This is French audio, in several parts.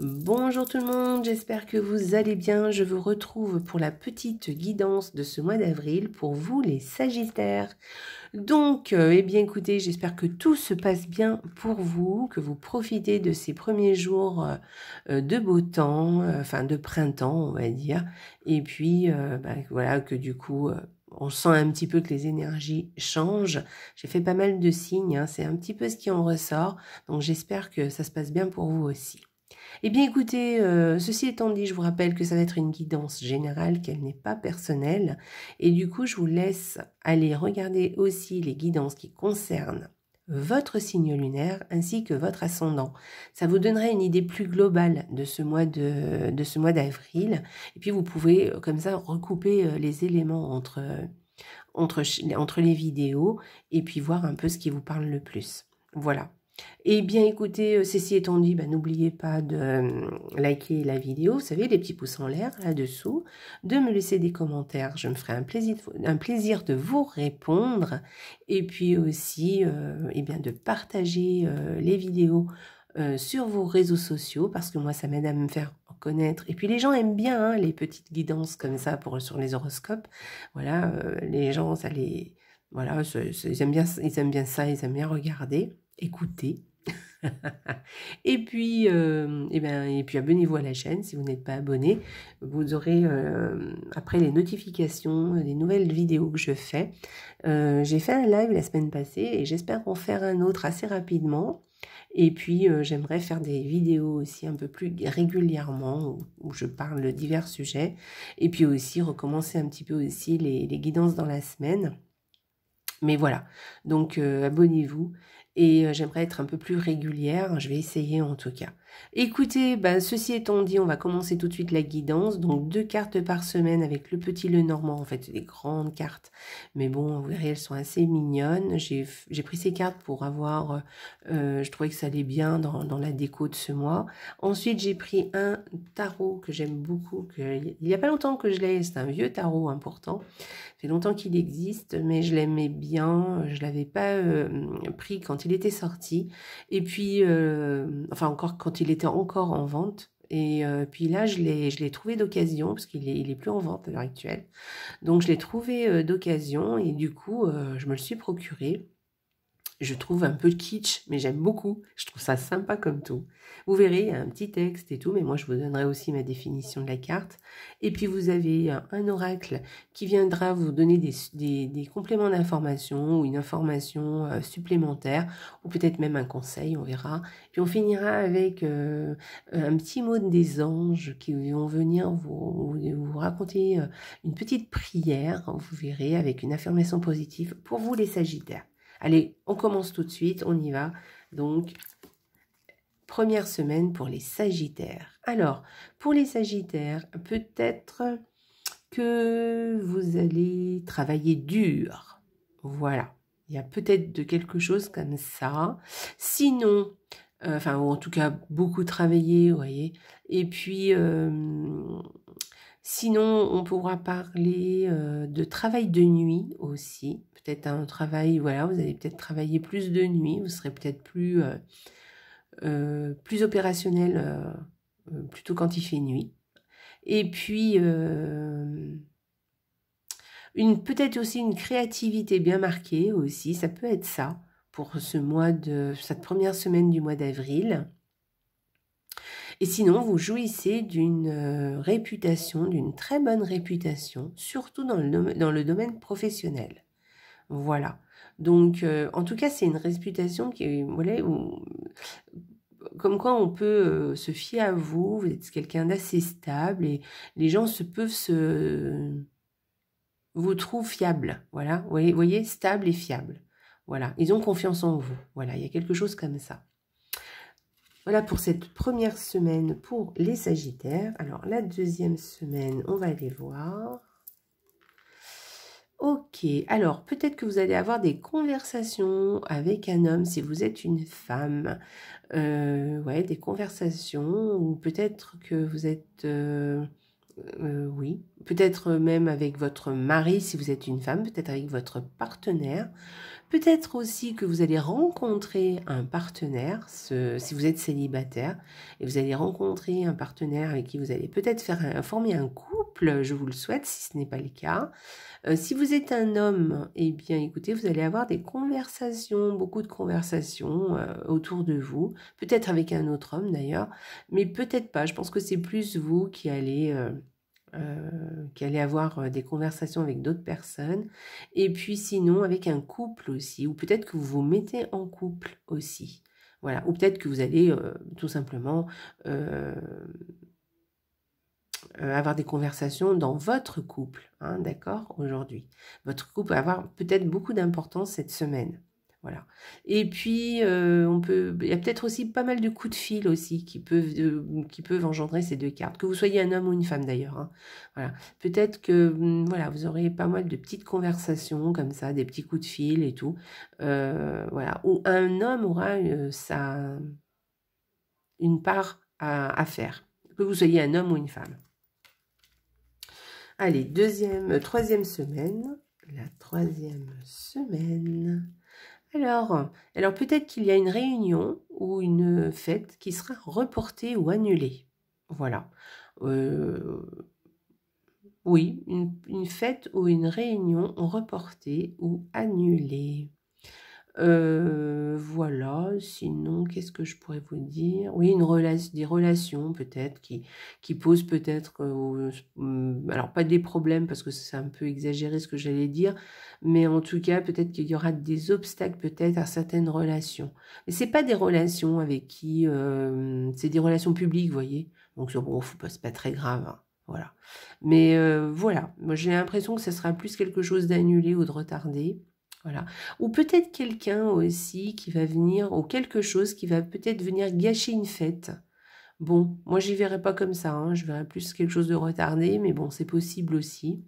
Bonjour tout le monde, j'espère que vous allez bien. Je vous retrouve pour la petite guidance de ce mois d'avril pour vous les Sagittaires. Donc, eh bien écoutez, j'espère que tout se passe bien pour vous, que vous profitez de ces premiers jours de beau temps, enfin de printemps on va dire. Et puis, voilà, que du coup... on sent un petit peu que les énergies changent. J'ai fait pas mal de signes, hein, c'est un petit peu ce qui en ressort. Donc j'espère que ça se passe bien pour vous aussi. Eh bien écoutez, ceci étant dit, je vous rappelle que ça va être une guidance générale, qu'elle n'est pas personnelle. Et du coup, je vous laisse aller regarder aussi les guidances qui concernent votre signe lunaire ainsi que votre ascendant. Ça vous donnerait une idée plus globale de ce mois d'avril. Et puis vous pouvez comme ça recouper les éléments entre les vidéos et puis voir un peu ce qui vous parle le plus. Voilà. Eh bien écoutez, ceci étant dit, n'oubliez pas de liker la vidéo, vous savez, les petits pouces en l'air là-dessous, de me laisser des commentaires, je me ferai un plaisir de vous répondre, et puis aussi eh bien, de partager les vidéos sur vos réseaux sociaux, parce que moi ça m'aide à me faire connaître, et puis les gens aiment bien hein, les petites guidances comme ça sur les horoscopes, voilà, les gens, ça les... Voilà, ils aiment bien ça, ils aiment bien regarder, écouter. Et puis abonnez-vous à la chaîne si vous n'êtes pas abonné. Vous aurez après les notifications des nouvelles vidéos que je fais. J'ai fait un live la semaine passée et j'espère en faire un autre assez rapidement. Et puis j'aimerais faire des vidéos aussi un peu plus régulièrement où je parle de divers sujets. Et puis aussi recommencer un petit peu aussi les guidances dans la semaine. Mais voilà, donc abonnez-vous et j'aimerais être un peu plus régulière, je vais essayer en tout cas. Écoutez, ceci étant dit, on va commencer tout de suite la guidance, donc 2 cartes par semaine avec le petit Lenormand, en fait c'est des grandes cartes, mais bon, vous verrez, elles sont assez mignonnes. J'ai pris ces cartes pour avoir, je trouvais que ça allait bien dans la déco de ce mois. Ensuite, j'ai pris un tarot que j'aime beaucoup, il n'y a pas longtemps que je l'ai, c'est un vieux tarot important. Ça fait longtemps qu'il existe, mais je l'aimais bien. Je l'avais pas pris quand il était sorti. Et puis, enfin encore quand il était encore en vente. Et puis là, je l'ai trouvé d'occasion, parce il est plus en vente à l'heure actuelle. Donc je l'ai trouvé d'occasion et du coup, je me le suis procuré. Je trouve un peu kitsch, mais j'aime beaucoup. Je trouve ça sympa comme tout. Vous verrez, il y a un petit texte et tout, mais moi je vous donnerai aussi ma définition de la carte. Et puis vous avez un oracle qui viendra vous donner des compléments d'information ou une information supplémentaire, ou peut-être même un conseil, on verra. Puis on finira avec un petit mot des anges qui vont venir vous raconter une petite prière, vous verrez, avec une affirmation positive pour vous les Sagittaires. Allez, on commence tout de suite, on y va. Donc, première semaine pour les Sagittaires. Alors, pour les Sagittaires, peut-être que vous allez travailler dur. Voilà, il y a peut-être de quelque chose comme ça. Sinon, enfin, ou en tout cas, beaucoup travailler, vous voyez. Et puis... sinon, on pourra parler de travail de nuit aussi. Peut-être un travail, voilà, vous allez peut-être travailler plus de nuit, vous serez peut-être plus opérationnel plutôt quand il fait nuit. Et puis, peut-être aussi une créativité bien marquée aussi, ça peut être ça pour cette première semaine du mois d'avril. Et sinon, vous jouissez d'une réputation, d'une très bonne réputation, surtout dans le domaine professionnel. Voilà. Donc, en tout cas, c'est une réputation qui, voilà, comme quoi on peut se fier à vous. Vous êtes quelqu'un d'assez stable et les gens vous trouvent fiable. Voilà. Vous voyez, stable et fiable. Voilà. Ils ont confiance en vous. Voilà. Il y a quelque chose comme ça. Voilà pour cette première semaine pour les Sagittaires. Alors, la deuxième semaine, on va aller voir. Ok, alors peut-être que vous allez avoir des conversations avec un homme si vous êtes une femme. Ouais, des conversations, ou peut-être que vous êtes... oui, peut-être même avec votre mari si vous êtes une femme, peut-être avec votre partenaire. Peut-être aussi que vous allez rencontrer un partenaire, si vous êtes célibataire, et vous allez rencontrer un partenaire avec qui vous allez peut-être former un couple, je vous le souhaite si ce n'est pas le cas. Si vous êtes un homme, eh bien écoutez, vous allez avoir des conversations, beaucoup de conversations autour de vous, peut-être avec un autre homme d'ailleurs, mais peut-être pas. Je pense que c'est plus vous qui allez avoir des conversations avec d'autres personnes, et puis sinon avec un couple aussi, ou peut-être que vous vous mettez en couple aussi. Voilà, ou peut-être que vous allez tout simplement avoir des conversations dans votre couple, hein, d'accord, aujourd'hui. Votre couple va avoir peut-être beaucoup d'importance cette semaine. Voilà. Et puis, il y a peut-être aussi pas mal de coups de fil aussi qui peuvent engendrer ces deux cartes, que vous soyez un homme ou une femme d'ailleurs. Hein. Voilà. Peut-être que voilà, vous aurez pas mal de petites conversations comme ça, des petits coups de fil et tout. Voilà. Ou un homme aura une part à faire, que vous soyez un homme ou une femme. Allez, troisième semaine. La troisième semaine. Alors peut-être qu'il y a une réunion ou une fête qui sera reportée ou annulée. Voilà. Oui, une fête ou une réunion reportée ou annulée. Voilà, sinon, qu'est-ce que je pourrais vous dire? Oui, des relations peut-être qui posent peut-être, alors pas des problèmes parce que c'est un peu exagéré ce que j'allais dire, mais en tout cas, peut-être qu'il y aura des obstacles peut-être à certaines relations. Mais c'est pas des relations avec qui, c'est des relations publiques, vous voyez? Donc bon, c'est pas très grave, hein, voilà. Mais voilà, moi j'ai l'impression que ce sera plus quelque chose d'annulé ou de retardé. Voilà. Ou peut-être quelqu'un aussi qui va venir, ou quelque chose qui va peut-être venir gâcher une fête. Bon, moi j'y verrais pas comme ça, hein. Je verrais plus quelque chose de retardé, mais bon, c'est possible aussi.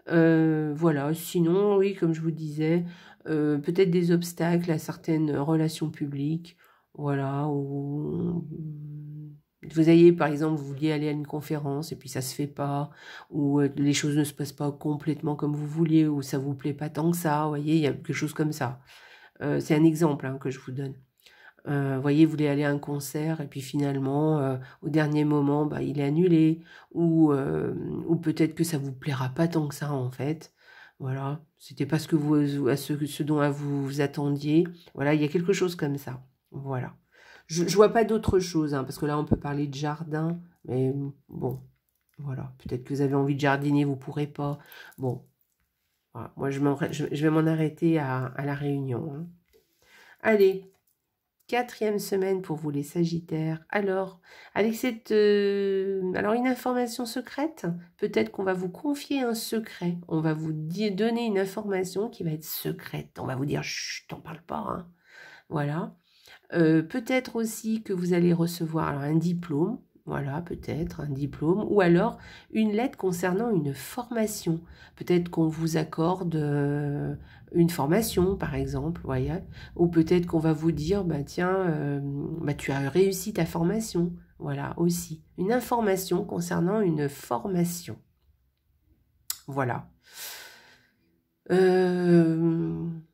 Voilà, sinon, oui, comme je vous disais, peut-être des obstacles à certaines relations publiques, voilà, ou vous ayez, par exemple, vous vouliez aller à une conférence et puis ça se fait pas, ou les choses ne se passent pas complètement comme vous vouliez, ou ça vous plaît pas tant que ça, vous voyez, il y a quelque chose comme ça. C'est un exemple hein, que je vous donne. Vous voyez, vous voulez aller à un concert et puis finalement, au dernier moment, bah, il est annulé, ou peut-être que ça vous plaira pas tant que ça en fait. Voilà, c'était pas ce que ce dont vous vous attendiez. Voilà, il y a quelque chose comme ça. Voilà. Je vois pas d'autre chose, hein, parce que là on peut parler de jardin, mais bon, voilà. Peut-être que vous avez envie de jardiner, vous pourrez pas. Bon, voilà. Moi je vais m'en arrêter à la réunion. Hein. Allez. Quatrième semaine pour vous les Sagittaires. Alors, avec cette... alors, une information secrète, peut-être qu'on va vous confier un secret. On va vous donner une information qui va être secrète. On va vous dire, chut, t'en parle pas. Hein. Voilà. Peut-être aussi que vous allez recevoir alors, un diplôme. Voilà, peut-être un diplôme. Ou alors, une lettre concernant une formation. Peut-être qu'on vous accorde... une formation, par exemple, voyez, ou peut-être qu'on va vous dire, bah tiens, bah, tu as réussi ta formation, voilà, aussi. Une information concernant une formation. Voilà.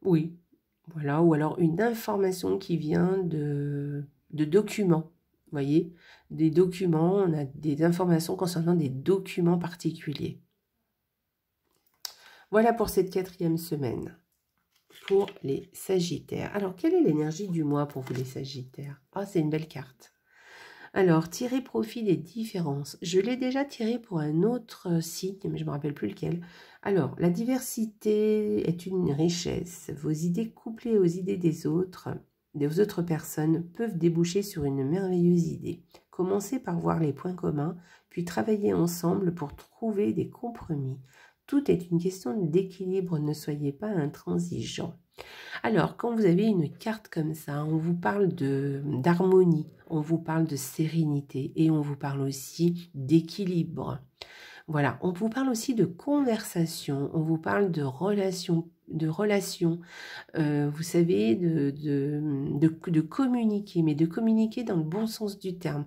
Oui, voilà, ou alors une information qui vient de documents, voyez, des documents, on a des informations concernant des documents particuliers. Voilà pour cette quatrième semaine. Pour les Sagittaires. Alors, quelle est l'énergie du mois pour vous les Sagittaires? Ah, c'est une belle carte. Alors, tirez profit des différences. Je l'ai déjà tiré pour un autre signe, mais je ne me rappelle plus lequel. Alors, la diversité est une richesse. Vos idées couplées aux idées des autres personnes, peuvent déboucher sur une merveilleuse idée. Commencez par voir les points communs, puis travaillez ensemble pour trouver des compromis. Tout est une question d'équilibre, ne soyez pas intransigeants. Alors, quand vous avez une carte comme ça, on vous parle d'harmonie, on vous parle de sérénité et on vous parle aussi d'équilibre. Voilà, on vous parle aussi de conversation, on vous parle de relations de relation, vous savez, de communiquer, mais de communiquer dans le bon sens du terme.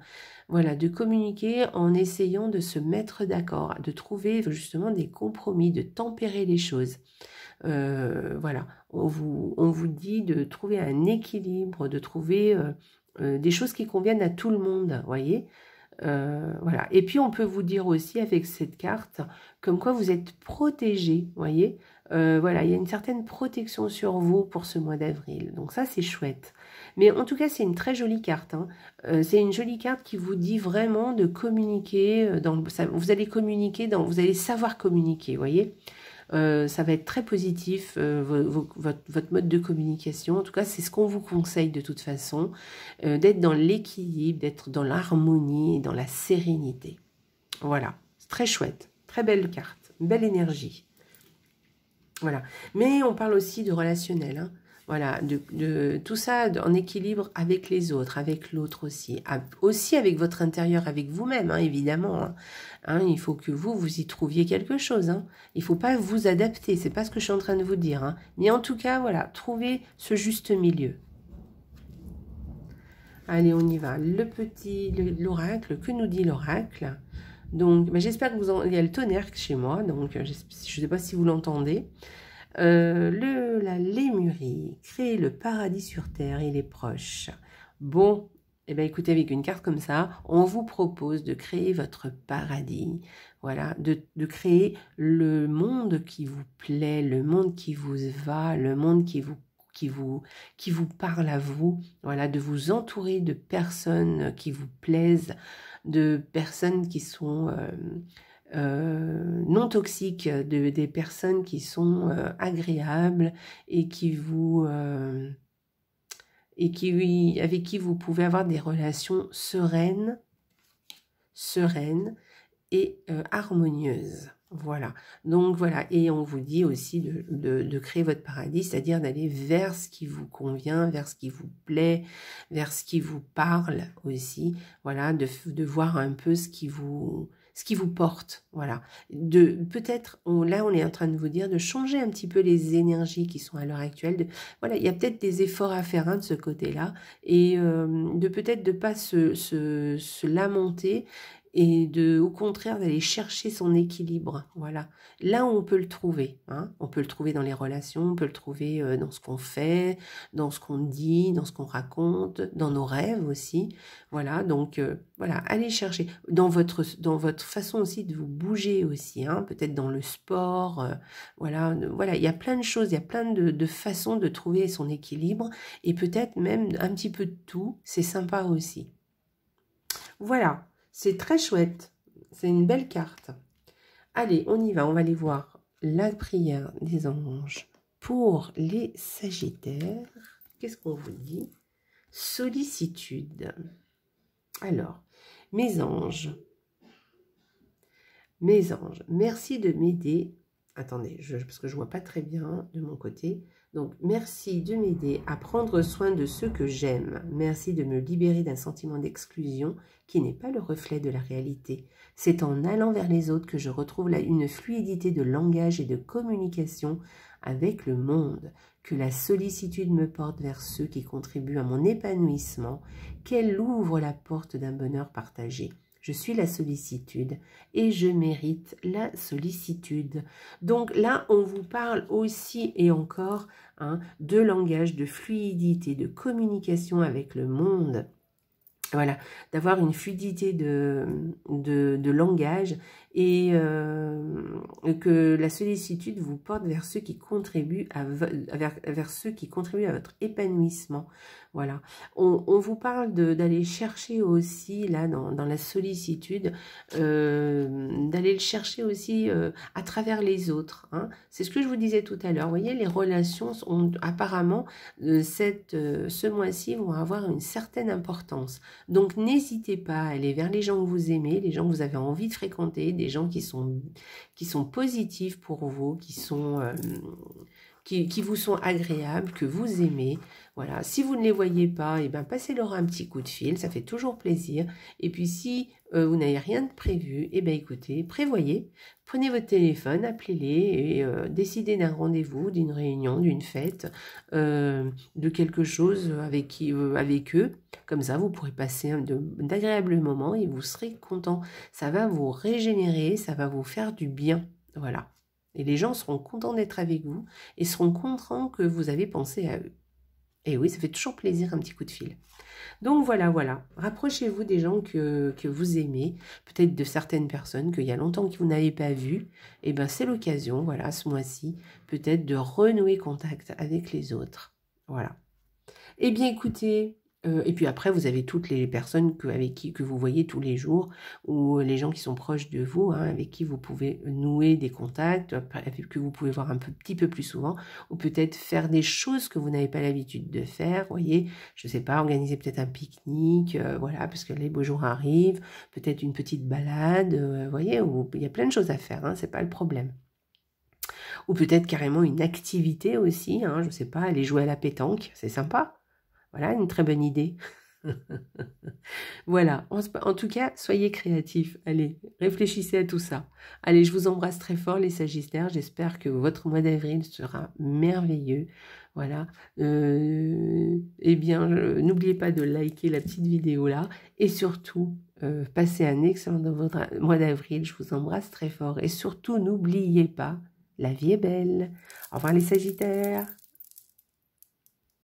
Voilà, de communiquer en essayant de se mettre d'accord, de trouver justement des compromis, de tempérer les choses. Voilà, on vous dit de trouver un équilibre, de trouver des choses qui conviennent à tout le monde, voyez. Voilà. Et puis on peut vous dire aussi avec cette carte comme quoi vous êtes protégé, voyez. Voilà, il y a une certaine protection sur vous pour ce mois d'avril, donc ça c'est chouette. Mais en tout cas c'est une très jolie carte, hein. C'est une jolie carte qui vous dit vraiment de communiquer, vous allez communiquer, vous allez savoir communiquer, voyez. Ça va être très positif, votre mode de communication. En tout cas, c'est ce qu'on vous conseille de toute façon, d'être dans l'équilibre, d'être dans l'harmonie et dans la sérénité. Voilà, c'est très chouette, très belle carte, belle énergie. Voilà, mais on parle aussi de relationnel, hein. Voilà, de tout ça en équilibre avec les autres, avec l'autre aussi. Aussi avec votre intérieur, avec vous-même, hein, évidemment. Hein. Hein, il faut que vous y trouviez quelque chose. Hein. Il ne faut pas vous adapter, c'est pas ce que je suis en train de vous dire. Hein. Mais en tout cas, voilà, trouvez ce juste milieu. Allez, on y va. L'oracle, que nous dit l'oracle? Donc, ben, j'espère que il y a le tonnerre chez moi, donc je ne sais pas si vous l'entendez. La lémurie, créer le paradis sur terre, il est proche. Bon, eh bien écoutez, avec une carte comme ça, on vous propose de créer votre paradis. Voilà, de créer le monde qui vous plaît, le monde qui vous va, le monde qui vous parle à vous. Voilà, de vous entourer de personnes qui vous plaisent, de personnes qui sont non toxiques, des personnes qui sont agréables et avec qui vous pouvez avoir des relations sereines et harmonieuses. Voilà, donc voilà, et on vous dit aussi de créer votre paradis, c'est-à-dire d'aller vers ce qui vous convient, vers ce qui vous plaît, vers ce qui vous parle aussi, voilà, de voir un peu ce qui vous porte, voilà. Peut-être, là on est en train de vous dire de changer un petit peu les énergies qui sont à l'heure actuelle, voilà, il y a peut-être des efforts à faire, hein, de ce côté-là, et de peut-être de pas se lamenter, et au contraire d'aller chercher son équilibre, voilà. Là où on peut le trouver, hein, on peut le trouver dans les relations, on peut le trouver dans ce qu'on fait, dans ce qu'on dit, dans ce qu'on raconte, dans nos rêves aussi, voilà. Donc voilà, allez chercher dans votre façon aussi de vous bouger aussi, hein, peut-être dans le sport, voilà, il y a plein de choses, il y a plein de façons de trouver son équilibre, et peut-être même un petit peu de tout, c'est sympa aussi. Voilà. C'est très chouette. C'est une belle carte. Allez, on y va. On va aller voir la prière des anges pour les Sagittaires. Qu'est-ce qu'on vous dit? Sollicitude. Alors, mes anges, merci de m'aider. Attendez, parce que je ne vois pas très bien de mon côté. Donc, merci de m'aider à prendre soin de ceux que j'aime. Merci de me libérer d'un sentiment d'exclusion qui n'est pas le reflet de la réalité. C'est en allant vers les autres que je retrouve une fluidité de langage et de communication avec le monde, que la sollicitude me porte vers ceux qui contribuent à mon épanouissement, qu'elle ouvre la porte d'un bonheur partagé. Je suis la sollicitude et je mérite la sollicitude. Donc là, on vous parle aussi et encore, hein, de langage, de fluidité, de communication avec le monde. Voilà, d'avoir une fluidité de langage, et que la sollicitude vous porte vers ceux qui contribuent vers ceux qui contribuent à votre épanouissement. Voilà, on vous parle d'aller chercher aussi, là, dans la sollicitude, d'aller le chercher aussi à travers les autres, hein. C'est ce que je vous disais tout à l'heure. Vous voyez, les relations sont apparemment, ce mois-ci, vont avoir une certaine importance. Donc, n'hésitez pas à aller vers les gens que vous aimez, les gens que vous avez envie de fréquenter, des gens qui sont positifs pour vous, qui sont qui vous sont agréables, que vous aimez. Voilà, si vous ne les voyez pas, et ben passez-leur un petit coup de fil, ça fait toujours plaisir. Et puis si vous n'avez rien de prévu, et ben écoutez, prévoyez, prenez votre téléphone, appelez-les et décidez d'un rendez-vous, d'une réunion, d'une fête, de quelque chose avec eux. Comme ça, vous pourrez passer d'agréables moments et vous serez content. Ça va vous régénérer, ça va vous faire du bien. Voilà. Et les gens seront contents d'être avec vous et seront contents que vous avez pensé à eux. Et oui, ça fait toujours plaisir un petit coup de fil. Donc voilà, voilà. Rapprochez-vous des gens que vous aimez, peut-être de certaines personnes qu'il y a longtemps que vous n'avez pas vues. Et ben c'est l'occasion, voilà, ce mois-ci, peut-être de renouer contact avec les autres. Voilà. Eh bien écoutez, et puis après vous avez toutes les personnes avec qui vous voyez tous les jours, ou les gens qui sont proches de vous, hein, avec qui vous pouvez nouer des contacts, que vous pouvez voir petit peu plus souvent, ou peut-être faire des choses que vous n'avez pas l'habitude de faire, voyez, je sais pas, organiser peut-être un pique-nique, voilà, parce que les beaux jours arrivent, peut-être une petite balade, voyez, où il y a plein de choses à faire, hein, c'est pas le problème. Ou peut-être carrément une activité aussi, hein, je sais pas, aller jouer à la pétanque, c'est sympa. Voilà, une très bonne idée. Voilà, en tout cas, soyez créatifs. Allez, réfléchissez à tout ça. Allez, je vous embrasse très fort les Sagittaires. J'espère que votre mois d'avril sera merveilleux. Voilà. Eh bien, n'oubliez pas de liker la petite vidéo là. Et surtout, passez un excellent mois d'avril. Je vous embrasse très fort. Et surtout, n'oubliez pas, la vie est belle. Au revoir les Sagittaires.